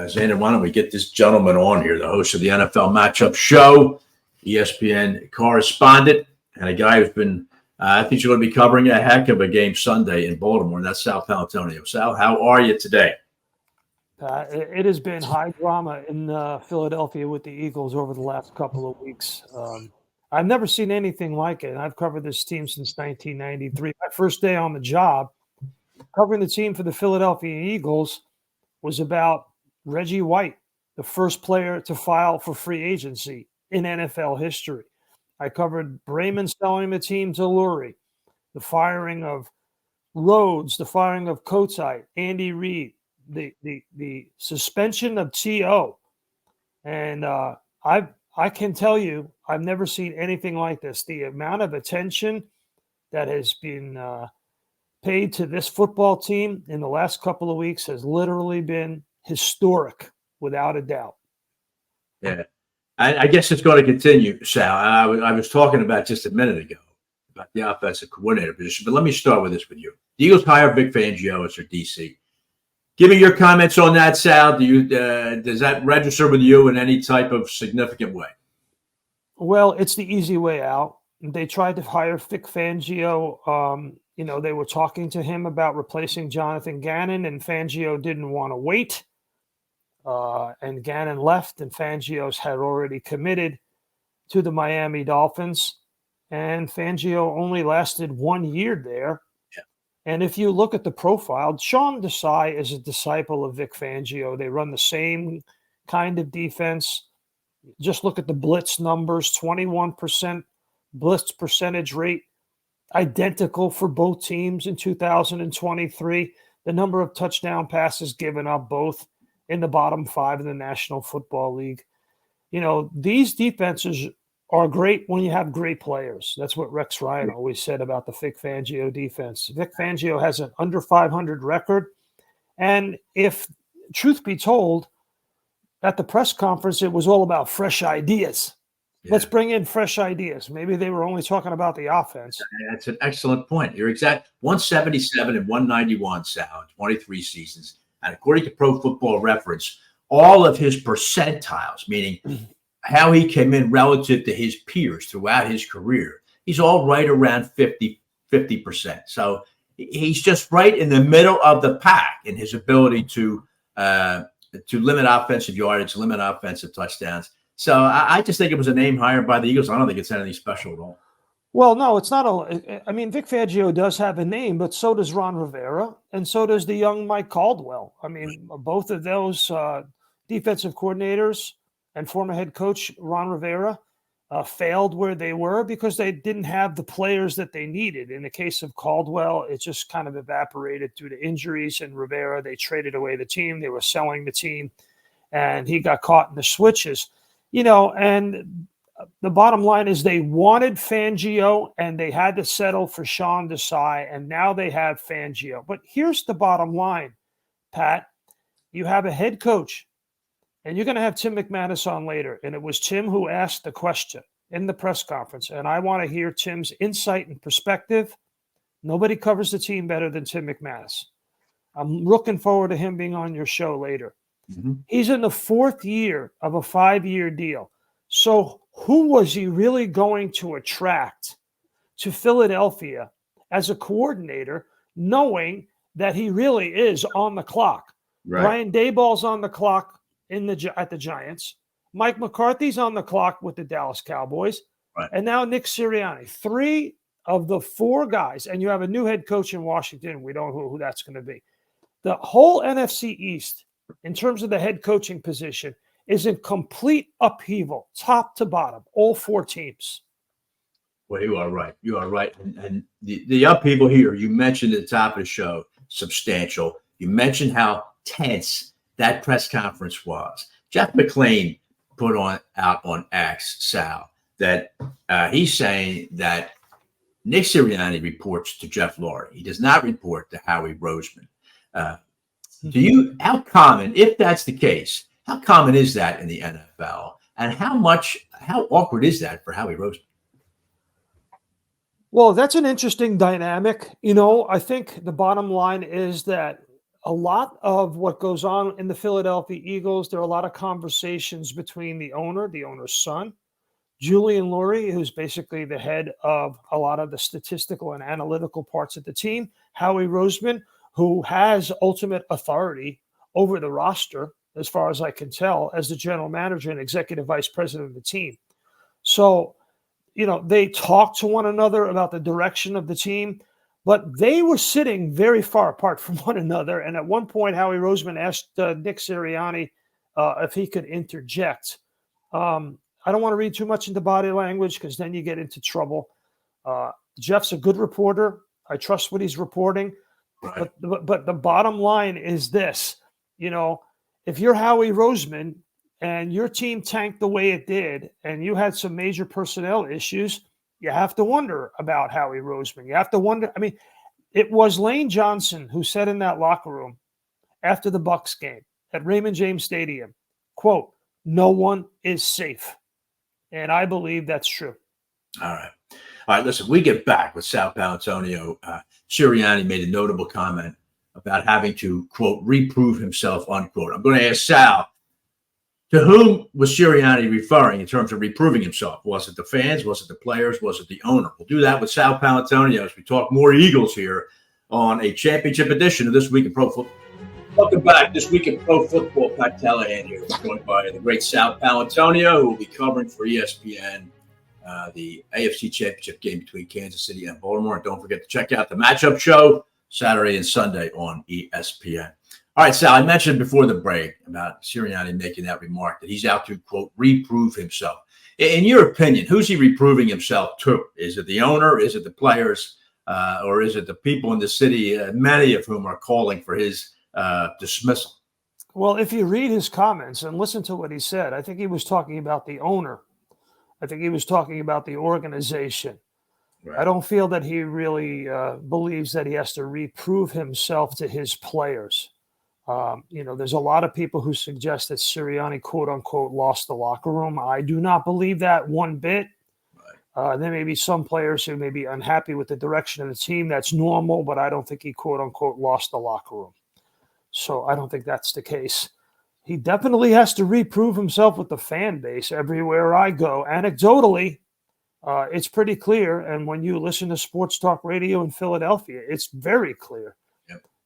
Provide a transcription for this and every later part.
Xander, why don't we get this gentleman on here, the host of the NFL Matchup Show, ESPN correspondent, and a guy who's been, I think you're going to be covering a heck of a game Sunday in Baltimore, and that's Sal Paolantonio. Sal, how are you today? It has been high drama in Philadelphia with the Eagles over the last couple of weeks. I've never seen anything like it. I've covered this team since 1993. My first day on the job, covering the team for the Philadelphia Eagles was about Reggie White, the first player to file for free agency in NFL history. I covered Bremen selling the team to Lurie, the firing of Rhodes, the firing of Kotite, Andy Reid, the suspension of T.O. And I can tell you, I've never seen anything like this. The amount of attention that has been paid to this football team in the last couple of weeks has literally been historic, without a doubt. Yeah, I guess it's going to continue, Sal. I was talking about just a minute ago about the offensive coordinator position, but let me start with this with you. The Eagles hire Vic Fangio as their DC. Give me your comments on that, Sal. Does that register with you in any type of significant way? Well, it's the easy way out. They tried to hire Vic Fangio. They were talking to him about replacing Jonathan Gannon, and Fangio didn't want to wait. And Gannon left, and Fangio's had already committed to the Miami Dolphins. And Fangio only lasted 1 year there. Yeah. And if you look at the profile, Sean Desai is a disciple of Vic Fangio. They run the same kind of defense. Just look at the blitz numbers, 21% blitz percentage rate, identical for both teams in 2023. The number of touchdown passes given up, both in the bottom 5 of the National Football League. These defenses are great when you have great players. That's what Rex Ryan always said about the Vic Fangio defense. Vic Fangio has an under 500 record. And if truth be told, at the press conference, it was all about fresh ideas. Yeah. Let's bring in fresh ideas. Maybe they were only talking about the offense. That's an excellent point. You're exact. 177 and 191, Sal, 23 seasons. And according to Pro Football Reference, all of his percentiles, meaning how he came in relative to his peers throughout his career, he's all right around 50%. So he's just right in the middle of the pack in his ability to limit offensive yardage, limit offensive touchdowns. So I just think it was a name hired by the Eagles. I don't think it's anything special at all. Well, no, it's not. Vic Fangio does have a name, but so does Ron Rivera, and so does the young Mike Caldwell. Both of those defensive coordinators and former head coach Ron Rivera failed where they were because they didn't have the players that they needed. In the case of Caldwell, it just kind of evaporated due to injuries, and Rivera, they traded away the team. They were selling the team, and he got caught in the switches. And the bottom line is they wanted Fangio, and they had to settle for Sean Desai, and now they have Fangio. But here's the bottom line, Pat. You have a head coach, and you're going to have Tim McManus on later, and it was Tim who asked the question in the press conference, and I want to hear Tim's insight and perspective. Nobody covers the team better than Tim McManus. I'm looking forward to him being on your show later. Mm-hmm. He's in the 4th year of a 5-year deal. So who was he really going to attract to Philadelphia as a coordinator, knowing that he really is on the clock? Right. Brian Daboll's on the clock at the Giants. Mike McCarthy's on the clock with the Dallas Cowboys. Right. And now Nick Sirianni. 3 of the 4 guys, and you have a new head coach in Washington. We don't know who that's going to be. The whole NFC East, in terms of the head coaching position, is in complete upheaval, top to bottom, all 4 teams. Well, you are right. You are right. And the upheaval here, you mentioned at the top of the show, substantial. You mentioned how tense that press conference was. Jeff McClain put out on X, Sal, that he's saying that Nick Sirianni reports to Jeff Lurie. He does not report to Howie Roseman. How common, if that's the case, how common is that in the NFL? And how awkward is that for Howie Roseman? Well, that's an interesting dynamic. I think the bottom line is that a lot of what goes on in the Philadelphia Eagles, there are a lot of conversations between the owner's son, Julian Lurie, who's basically the head of a lot of the statistical and analytical parts of the team, Howie Roseman, who has ultimate authority over the roster, as far as I can tell, as the general manager and executive vice president of the team. So, they talk to one another about the direction of the team, but they were sitting very far apart from one another. And at one point, Howie Roseman asked Nick Sirianni if he could interject. I don't want to read too much into body language because then you get into trouble. Jeff's a good reporter. I trust what he's reporting. Right. But the bottom line is this, if you're Howie Roseman and your team tanked the way it did and you had some major personnel issues, you have to wonder about Howie Roseman. You have to wonder. I mean, it was Lane Johnson who said in that locker room after the Bucs game at Raymond James Stadium, quote, "No one is safe." And I believe that's true. All right. Listen, we get back with Sal Paolantonio. Sirianni made a notable comment about having to, quote, reprove himself, unquote. I'm going to ask Sal, to whom was Sirianni referring in terms of reproving himself? Was it the fans? Was it the players? Was it the owner? We'll do that with Sal Paolantonio as we talk more Eagles here on a championship edition of This Week in Pro Football. Welcome back. This Week in Pro Football. Pat Callahan here, joined by the great Sal Paolantonio, who will be covering for ESPN the AFC Championship game between Kansas City and Baltimore. And don't forget to check out the matchup show Saturday and Sunday on ESPN. All right, Sal, I mentioned before the break about Sirianni making that remark that he's out to, quote, reprove himself. In your opinion, who's he reproving himself to? Is it the owner? Is it the players? Or is it the people in the city, many of whom are calling for his dismissal? Well, if you read his comments and listen to what he said, I think he was talking about the owner. I think he was talking about the organization. Right. I don't feel that he really believes that he has to reprove himself to his players. There's a lot of people who suggest that Sirianni, quote unquote, lost the locker room. I do not believe that one bit. Right. There may be some players who may be unhappy with the direction of the team. That's normal, but I don't think he, quote unquote, lost the locker room. So I don't think that's the case. He definitely has to reprove himself with the fan base everywhere I go. Anecdotally, it's pretty clear. And when you listen to sports talk radio in Philadelphia, it's very clear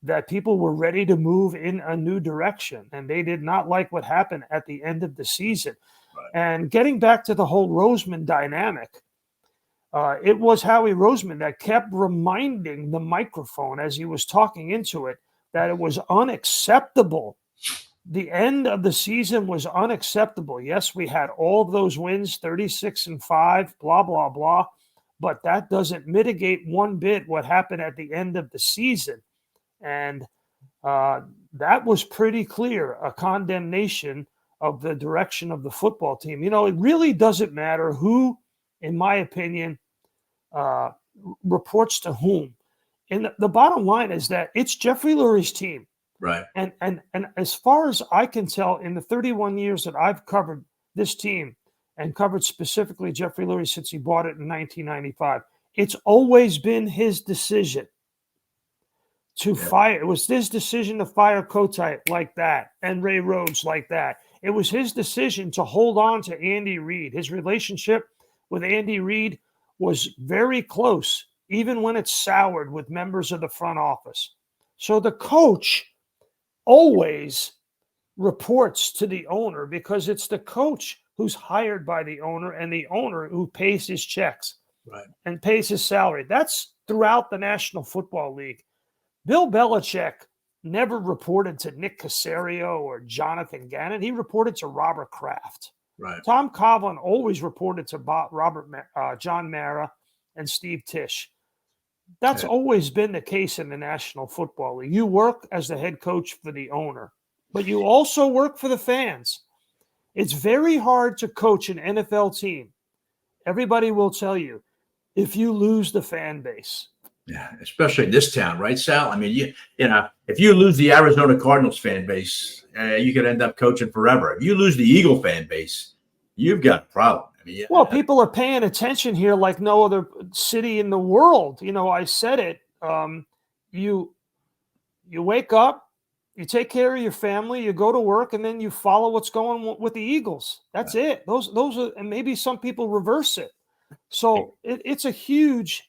that people were ready to move in a new direction. And they did not like what happened at the end of the season. Right. And getting back to the whole Roseman dynamic, it was Howie Roseman that kept reminding the microphone as he was talking into it that it was unacceptable. The end of the season was unacceptable. Yes, we had all of those wins, 36-5, blah, blah, blah. But that doesn't mitigate one bit what happened at the end of the season. And that was pretty clear, a condemnation of the direction of the football team. It really doesn't matter who, in my opinion, reports to whom. And the bottom line is that it's Jeffrey Lurie's team. Right. And as far as I can tell, in the 31 years that I've covered this team and covered specifically Jeffrey Lurie since he bought it in 1995, it's always been his decision to fire. It was his decision to fire Kotite like that and Ray Rhodes like that. It was his decision to hold on to Andy Reid. His relationship with Andy Reid was very close, even when it soured with members of the front office. So the coach always reports to the owner because it's the coach who's hired by the owner and the owner who pays his checks and pays his salary. That's throughout the National Football League. Bill Belichick never reported to Nick Caserio or Jonathan Gannon. He reported to Robert Kraft. Right. Tom Coughlin always reported to John Mara and Steve Tisch. That's always been the case in the National Football League. You work as the head coach for the owner, but you also work for the fans. It's very hard to coach an NFL team. Everybody will tell you if you lose the fan base. Yeah, especially in this town, right, Sal? I mean, if you lose the Arizona Cardinals fan base, you could end up coaching forever. If you lose the Eagle fan base, you've got a problem. I mean, people are paying attention here like no other city in the world. I said it. You wake up, you take care of your family, you go to work, and then you follow what's going on with the Eagles. That's it. Those are, and maybe some people reverse it. So it's a huge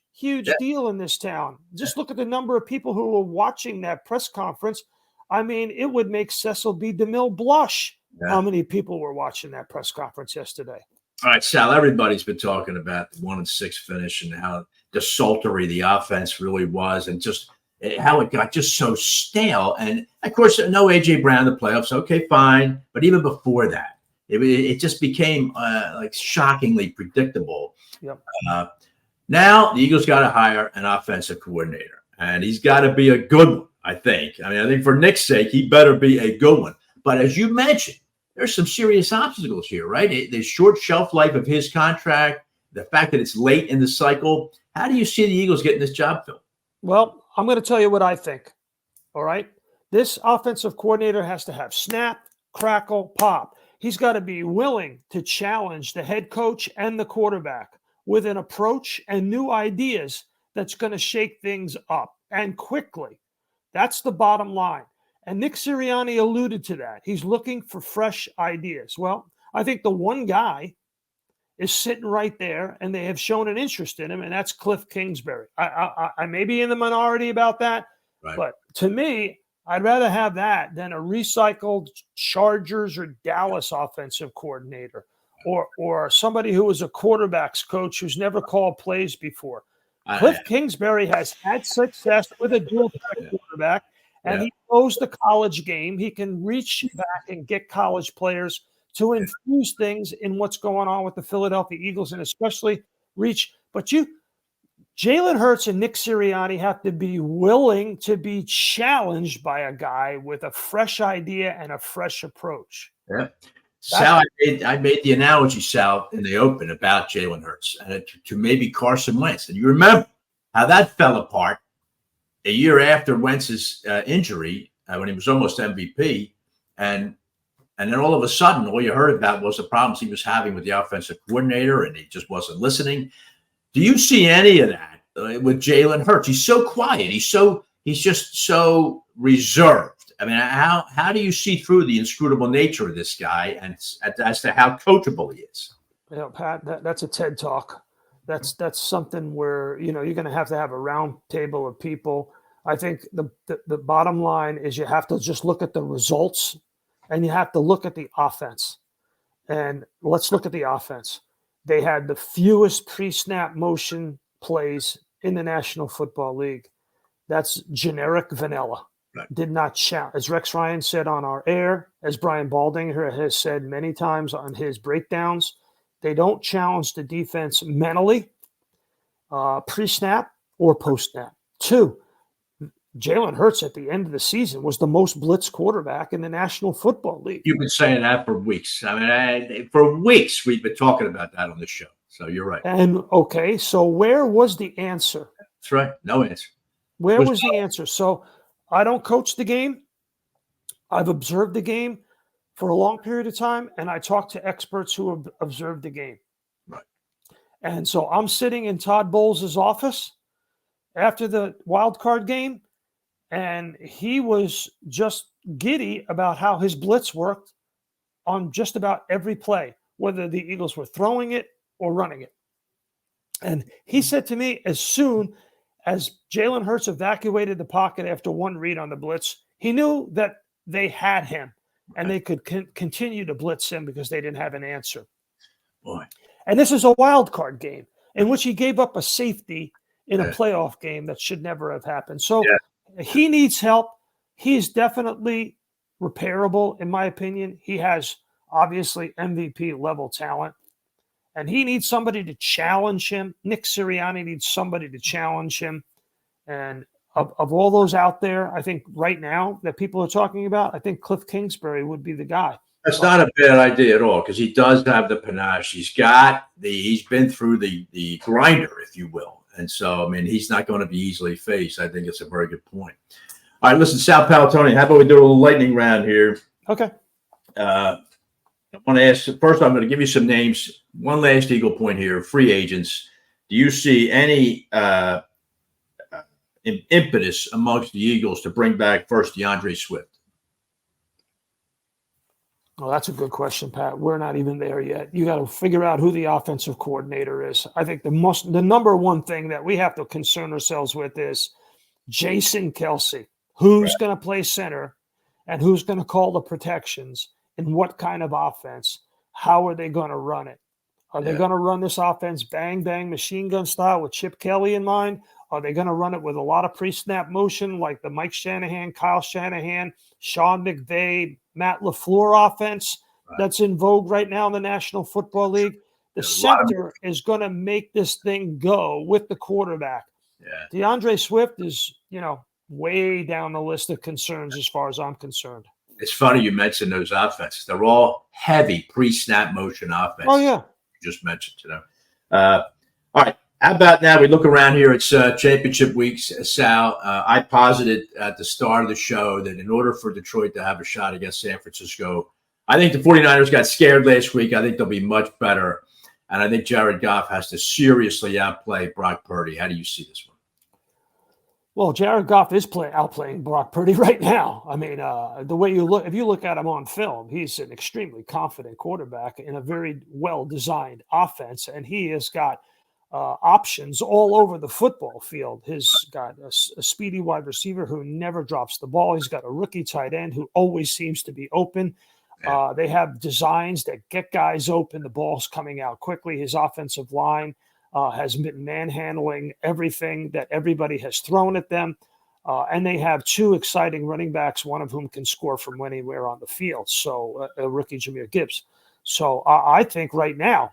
deal in this town. Just look at the number of people who were watching that press conference. I mean, it would make Cecil B. DeMille blush how many people were watching that press conference yesterday. All right, Sal, everybody's been talking about the 1-6 finish and how desultory the offense really was, and just how it got just so stale. And of course, no A.J. Brown in the playoffs. Okay, fine. But even before that, it just became like shockingly predictable. Yep. Now the Eagles got to hire an offensive coordinator, and he's got to be a good one, I think. I mean, I think for Nick's sake, he better be a good one. But as you mentioned, there's some serious obstacles here, right? The short shelf life of his contract, the fact that it's late in the cycle. How do you see the Eagles getting this job filled? Well, I'm going to tell you what I think. All right. This offensive coordinator has to have snap, crackle, pop. He's got to be willing to challenge the head coach and the quarterback with an approach and new ideas that's going to shake things up, and quickly. That's the bottom line. And Nick Sirianni alluded to that. He's looking for fresh ideas. Well, I think the one guy is sitting right there, and they have shown an interest in him, and that's Cliff Kingsbury. I may be in the minority about that, right, but to me, I'd rather have that than a recycled Chargers or Dallas offensive coordinator, or somebody who was a quarterback's coach who's never called plays before. Cliff Kingsbury has had success with a dual threat quarterback, and he knows the college game. He can reach back and get college players to infuse things in what's going on with the Philadelphia Eagles, and especially reach. But Jalen Hurts and Nick Sirianni have to be willing to be challenged by a guy with a fresh idea and a fresh approach. Yeah. Sal, I made the analogy, Sal, in the open about Jalen Hurts and to maybe Carson Wentz. And you remember how that fell apart a year after Wentz's injury, when he was almost MVP. And then all of a sudden, all you heard about was the problems he was having with the offensive coordinator, and he just wasn't listening. Do you see any of that with Jalen Hurts? He's so quiet. He's just so reserved. I mean, how do you see through the inscrutable nature of this guy, and as to how coachable he is? Pat, that's a TED talk. That's something where you're going to have a round table of people. I think the bottom line is you have to just look at the results, and you have to look at the offense. And let's look at the offense. They had the fewest pre-snap motion plays in the National Football League. That's generic vanilla. Right. Did not challenge. As Rex Ryan said on our air, as Brian Baldinger has said many times on his breakdowns, they don't challenge the defense mentally, pre-snap or post-snap. 2, Jalen Hurts at the end of the season was the most blitz quarterback in the National Football League. You've been saying that for weeks. I mean, for weeks we've been talking about that on the show. So you're right. And okay, so where was the answer? That's right. No answer. Where was the answer? So I don't coach the game. I've observed the game for a long period of time, and I talk to experts who have observed the game. Right. And so I'm sitting in Todd Bowles' office after the wild card game, and he was just giddy about how his blitz worked on just about every play, whether the Eagles were throwing it or running it. And he said to me, as soon as Jalen Hurts evacuated the pocket after one read on the blitz, he knew that they had him and they could continue to blitz him because they didn't have an answer. Boy. And this is a wild card game in which he gave up a safety in a playoff game that should never have happened. So he needs help. He is definitely repairable, in my opinion. He has obviously MVP level talent, and he needs somebody to challenge him. Nick Sirianni needs somebody to challenge him. And of all those out there, I think right now that people are talking about, I think Cliff Kingsbury would be the guy. That's not a bad idea at all, because he does have the panache. He's been through the grinder, if you will. And so, I mean, he's not going to be easily faced. I think it's a very good point. All right, listen, Sal Paolantonio, how about we do a little lightning round here? Okay. I want to ask, first I'm going to give you some names. One last Eagle point here, free agents. Do you see any impetus amongst the Eagles to bring back first DeAndre Swift? Well, that's a good question, Pat. We're not even there yet. You got to figure out who the offensive coordinator is. I think the number one thing that we have to concern ourselves with is Jason Kelsey. Who's going to play center and who's going to call the protections and what kind of offense? How are they going to run it? Are they going to run this offense bang, bang, machine gun style with Chip Kelly in mind? Are they going to run it with a lot of pre-snap motion like the Mike Shanahan, Kyle Shanahan, Sean McVay, Matt LaFleur offense that's in vogue right now in the National Football League? The center is going to make this thing go with the quarterback. DeAndre Swift is, way down the list of concerns as far as I'm concerned. It's funny you mentioned those offenses. They're all heavy pre-snap motion offenses. Oh, yeah. You just mentioned to them. All right. How about now we look around here? It's championship weeks, Sal. I posited at the start of the show that in order for Detroit to have a shot against San Francisco, I think the 49ers got scared last week. I think they'll be much better. And I think Jared Goff has to seriously outplay Brock Purdy. How do you see this one? Well, Jared Goff is outplaying Brock Purdy right now. I mean, the way if you look at him on film, he's an extremely confident quarterback in a very well-designed offense, and he has got options all over the football field. He's got a speedy wide receiver who never drops the ball. He's got a rookie tight end who always seems to be open. They have designs that get guys open. The ball's coming out quickly. His offensive line has been manhandling everything that everybody has thrown at them. And they have two exciting running backs, one of whom can score from anywhere on the field. So a rookie, Jahmyr Gibbs. So I think right now,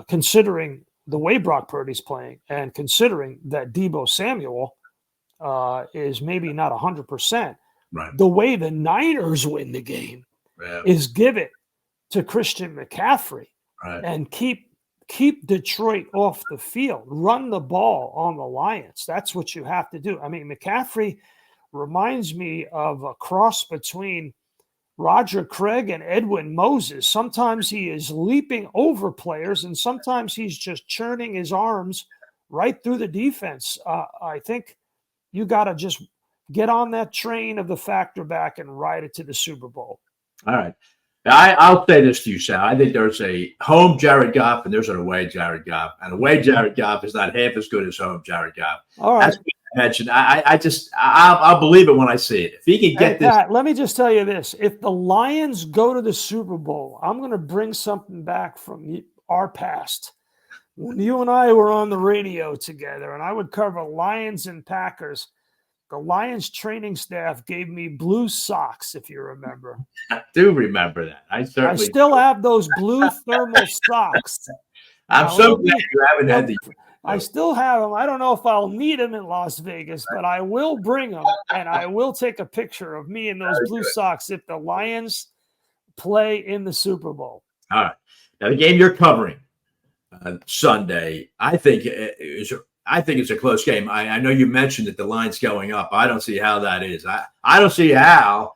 considering the way Brock Purdy's playing and considering that Deebo Samuel is maybe not 100%, the way the Niners win the game is give it to Christian McCaffrey and keep Detroit off the field, run the ball on the Lions. That's what you have to do. I mean, McCaffrey reminds me of a cross between Roger Craig and Edwin Moses. Sometimes he is leaping over players, and sometimes he's just churning his arms right through the defense. I think you got to just get on that train of the factor back and ride it to the Super Bowl. All right. I'll say this to you, Sal. I think there's a home Jared Goff and there's an away Jared Goff. And away Jared Goff is not half as good as home Jared Goff. All right. That's what I mentioned. I'll believe it when I see it. If he can get this. Pat, let me just tell you this. If the Lions go to the Super Bowl, I'm going to bring something back from our past. When you and I were on the radio together and I would cover Lions and Packers, the Lions training staff gave me blue socks, if you remember. I do remember that. I still have those blue thermal socks. I'm so glad you haven't had these. I still have them. I don't know if I'll need them in Las Vegas, but I will bring them, and I will take a picture of me in those blue socks if the Lions play in the Super Bowl. All right. Now, the game you're covering Sunday, I think it's a close game. I know you mentioned that the line's going up. I don't see how that is. I don't see how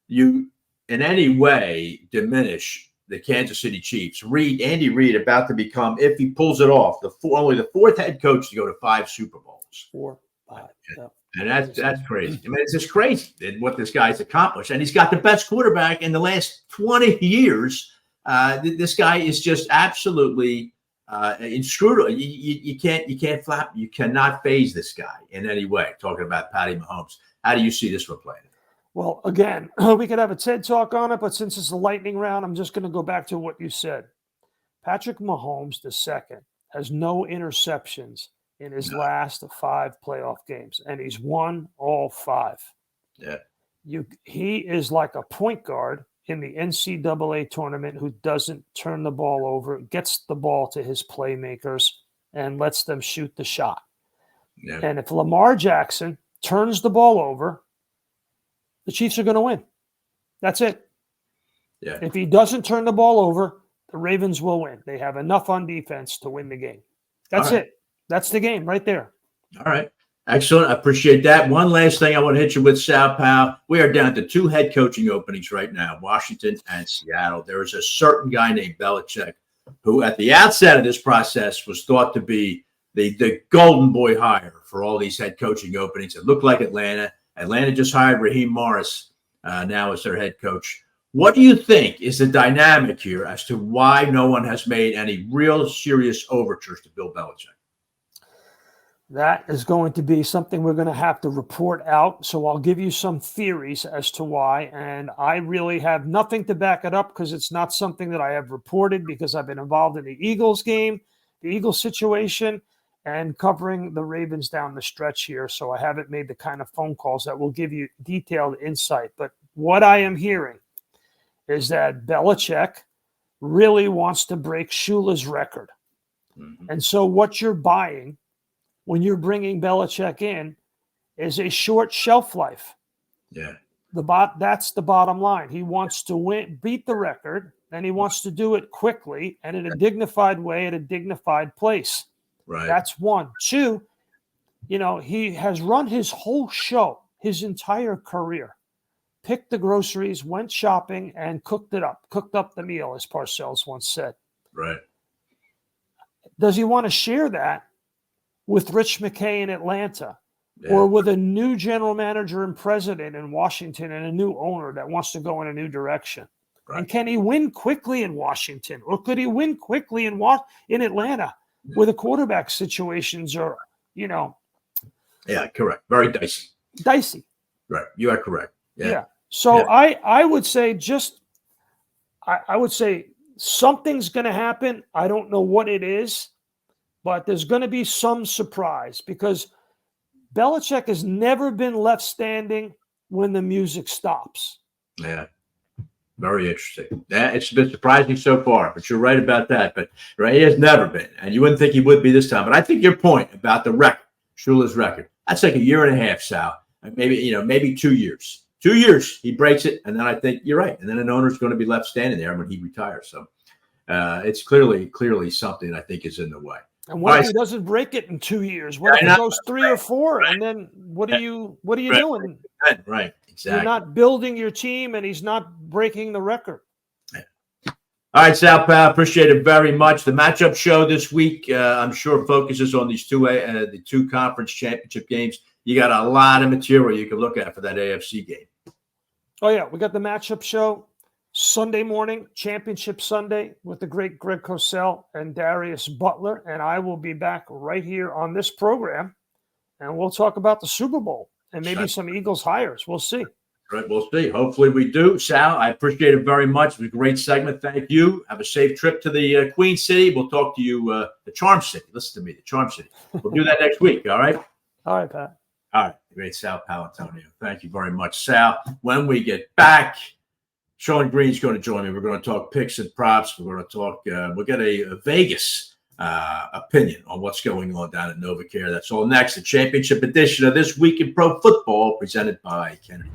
you in any way diminish the Kansas City Chiefs. Andy Reid about to become, if he pulls it off, only the fourth head coach to go to 5 Super Bowls. 4, 5. Yeah. And that's crazy. I mean, it's just crazy what this guy's accomplished. And he's got the best quarterback in the last 20 years. This guy is just absolutely inscrutable. You can't flap. You cannot phase this guy in any way. Talking about Patty Mahomes. How do you see this one playing? Well, again, we could have a TED talk on it, but since it's a lightning round, I'm just going to go back to what you said. Patrick Mahomes II has no interceptions in his last 5 playoff games, and he's won all 5. Yeah. He is like a point guard in the NCAA tournament who doesn't turn the ball over, gets the ball to his playmakers, and lets them shoot the shot. Yeah. And if Lamar Jackson turns the ball over, the Chiefs are going to win. That's it. Yeah. If he doesn't turn the ball over, the Ravens will win. They have enough on defense to win the game. That's it. That's the game right there. All right. Excellent. I appreciate that. One last thing I want to hit you with, Sal Pao. We are down to 2 head coaching openings right now, Washington and Seattle. There is a certain guy named Belichick who at the outset of this process was thought to be the golden boy hire for all these head coaching openings. It looked like Atlanta. Atlanta just hired Raheem Morris now as their head coach. What do you think is the dynamic here as to why no one has made any real serious overtures to Bill Belichick? That is going to be something we're going to have to report out. So I'll give you some theories as to why. And I really have nothing to back it up because it's not something that I have reported, because I've been involved in the Eagles game, the Eagles situation, and covering the Ravens down the stretch here. So I haven't made the kind of phone calls that will give you detailed insight. But what I am hearing is that Belichick really wants to break Shula's record. Mm-hmm. And so what you're buying when you're bringing Belichick in is a short shelf life. Yeah. That's the bottom line. He wants to beat the record, and he wants to do it quickly and in a dignified way at a dignified place. Right. That's one. Two, he has run his whole show, his entire career. Picked the groceries, went shopping, and cooked up the meal, as Parcells once said. Right. Does he want to share that with Rich McKay in Atlanta, or with a new general manager and president in Washington and a new owner that wants to go in a new direction? Right. And can he win quickly in Washington, or could he win quickly in Atlanta, where the quarterback situations are, Yeah, correct. Very dicey. Dicey. Right. You are correct. Yeah. So I would say I would say something's going to happen. I don't know what it is, but there's going to be some surprise, because Belichick has never been left standing when the music stops. Yeah. Very interesting. Yeah, it's been surprising so far, but you're right about that. But he has never been, and you wouldn't think he would be this time. But I think your point about the record, Shula's record, that's like a year and a half, Sal. Maybe 2 years. 2 years, he breaks it, and then I think you're right. And then an owner's going to be left standing there when he retires. So it's clearly something I think is in the way. And what if he doesn't break it in 2 years? What if it goes 3 or 4? Right. And then what are you doing? Right, exactly. You're not building your team, and he's not breaking the record. Yeah. All right, Sal Pal, appreciate it very much. The matchup show this week, I'm sure, focuses on these the two conference championship games. You got a lot of material you can look at for that AFC game. Oh, yeah. We got the matchup show Sunday morning, Championship Sunday, with the great Greg Cosell and Darius Butler. And I will be back right here on this program, and we'll talk about the Super Bowl and maybe some Eagles hires. We'll see. Right, we'll see. Hopefully we do. Sal, I appreciate it very much. It was a great segment. Thank you. Have a safe trip to the Queen City. We'll talk to you, the Charm City. Listen to me, the Charm City. We'll do that next week, all right? All right, Pat. All right, great Sal Paolantonio. Thank you very much, Sal. When we get back, Sean Green's going to join me. We're going to talk picks and props. We're going to talk, we'll get a Vegas opinion on what's going on down at NovaCare. That's all next. The championship edition of This Week in Pro Football, presented by Kennedy.